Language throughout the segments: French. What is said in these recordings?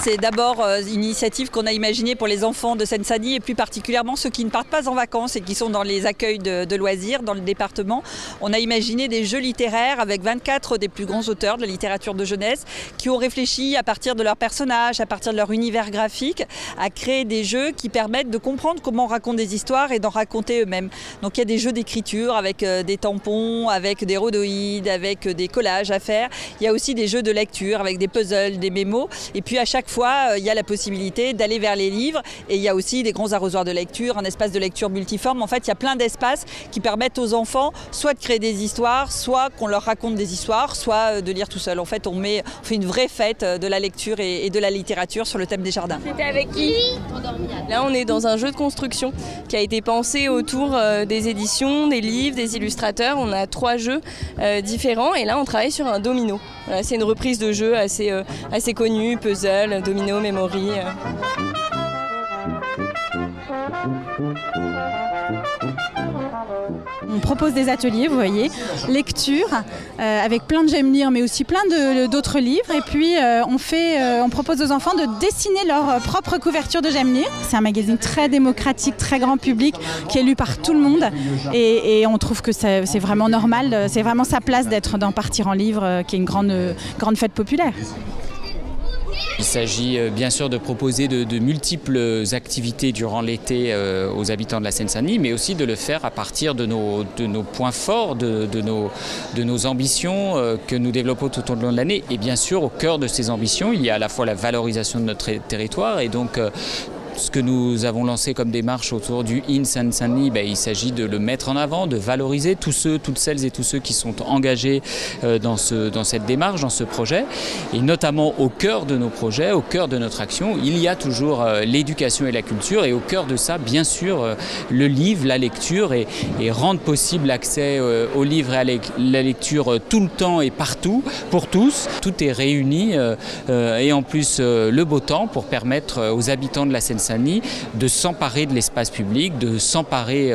c'est d'abord une initiative qu'on a imaginée pour les enfants de Seine-Saint-Denis et plus particulièrement ceux qui ne partent pas en vacances et qui sont dans les accueils de loisirs dans le département. On a imaginé des jeux littéraires avec 24 des plus grands auteurs de la littérature de jeunesse qui ont réfléchi à partir de leurs personnages, à partir de leur univers graphique, à créer des jeux qui permettent de comprendre comment on raconte des histoires et d'en raconter eux-mêmes. Donc il y a des jeux d'écriture avec des tampons, avec des rhodoïdes, avec des collages à faire. Il y a aussi des jeux de lecture avec des puzzles, des mémos. Et puis à chaque fois, il y a la possibilité d'aller vers les livres. Et il y a aussi des grands arrosoirs de lecture, un espace de lecture multiforme. En fait, il y a plein d'espaces qui permettent aux enfants soit de créer des histoires, soit qu'on leur raconte des histoires, soit de lire tout seul. En fait, on fait une vraie fête de la lecture et de la littérature sur le thème des jardins. C'était avec qui? Là, on est dans un jeu de construction qui a été pensé autour des éditions, des livres, des illustrateurs. On a 3 jeux différents et là, on travaille sur un domino. Voilà, c'est une reprise de jeu assez connue, puzzle, domino, memory. On propose des ateliers, vous voyez, lecture, avec plein de j'aime lire, mais aussi plein d'autres livres. Et puis on propose aux enfants de dessiner leur propre couverture de j'aime lire. C'est un magazine très démocratique, très grand public, qui est lu par tout le monde. Et on trouve que c'est vraiment normal, c'est vraiment sa place d'être dans Partir en livre, qui est une grande fête populaire. Il s'agit bien sûr de proposer de multiples activités durant l'été aux habitants de la Seine-Saint-Denis, mais aussi de le faire à partir de nos points forts, de nos ambitions que nous développons tout au long de l'année. Et bien sûr, au cœur de ces ambitions, il y a à la fois la valorisation de notre territoire et donc ce que nous avons lancé comme démarche autour du In Seine-Saint-Denis, il s'agit de le mettre en avant, de valoriser toutes celles et tous ceux qui sont engagés dans cette démarche, dans ce projet. Et notamment au cœur de nos projets, au cœur de notre action, il y a toujours l'éducation et la culture. Et au cœur de ça, bien sûr, le livre, la lecture et rendre possible l'accès au livre et à la lecture tout le temps et partout, pour tous. Tout est réuni et en plus le beau temps pour permettre aux habitants de la Seine-Saint-Denis de s'emparer de l'espace public, de s'emparer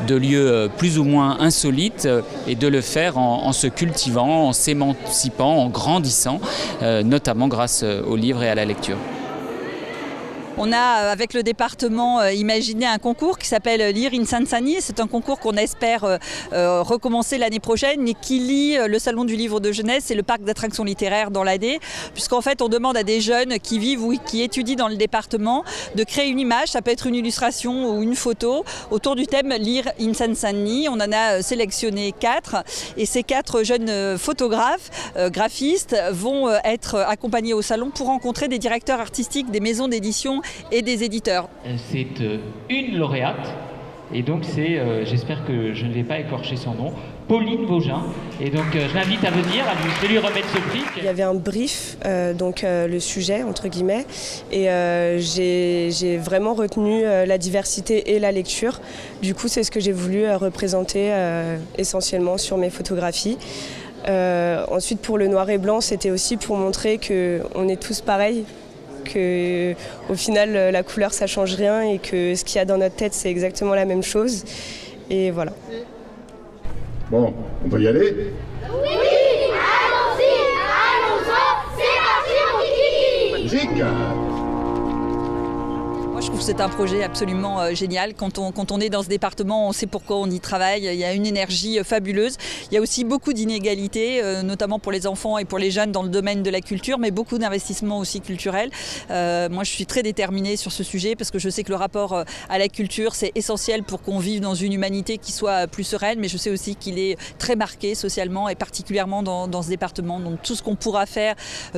de lieux plus ou moins insolites et de le faire en se cultivant, en s'émancipant, en grandissant, notamment grâce aux livres et à la lecture. On a, avec le département, imaginé un concours qui s'appelle Lire in Seine-Saint-Denis. C'est un concours qu'on espère recommencer l'année prochaine et qui lie le Salon du Livre de Jeunesse et le Parc d'attractions littéraires dans l'année. Puisqu'en fait, on demande à des jeunes qui vivent ou qui étudient dans le département de créer une image, ça peut être une illustration ou une photo, autour du thème Lire in Seine-Saint-Denis. On en a sélectionné 4 et ces 4 jeunes photographes, graphistes, vont être accompagnés au salon pour rencontrer des directeurs artistiques des maisons d'édition et des éditeurs. C'est une lauréate et donc c'est, j'espère que je ne vais pas écorcher son nom, Pauline Vaugin. Et donc je l'invite à venir, je vais lui remettre ce prix. Il y avait un brief, donc le sujet entre guillemets, et j'ai vraiment retenu la diversité et la lecture. Du coup c'est ce que j'ai voulu représenter essentiellement sur mes photographies. Ensuite pour le noir et blanc, c'était aussi pour montrer qu'on est tous pareils. Qu'au final la couleur ça change rien et que ce qu'il y a dans notre tête c'est exactement la même chose et voilà. Bon, on peut y aller? Oui, allons-y, allons-y, c'est parti mon kiki. Magique. Moi, je trouve que c'est un projet absolument génial. Quand on est dans ce département, on sait pourquoi on y travaille. Il y a une énergie fabuleuse. Il y a aussi beaucoup d'inégalités, notamment pour les enfants et pour les jeunes dans le domaine de la culture, mais beaucoup d'investissements aussi culturels. Moi, je suis très déterminée sur ce sujet parce que je sais que le rapport à la culture, c'est essentiel pour qu'on vive dans une humanité qui soit plus sereine, mais je sais aussi qu'il est très marqué socialement et particulièrement dans ce département. Donc tout ce qu'on pourra faire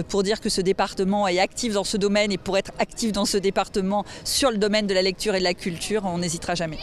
pour dire que ce département est actif dans ce domaine et pour être actif dans ce département sur le domaine de la lecture et de la culture, on n'hésitera jamais.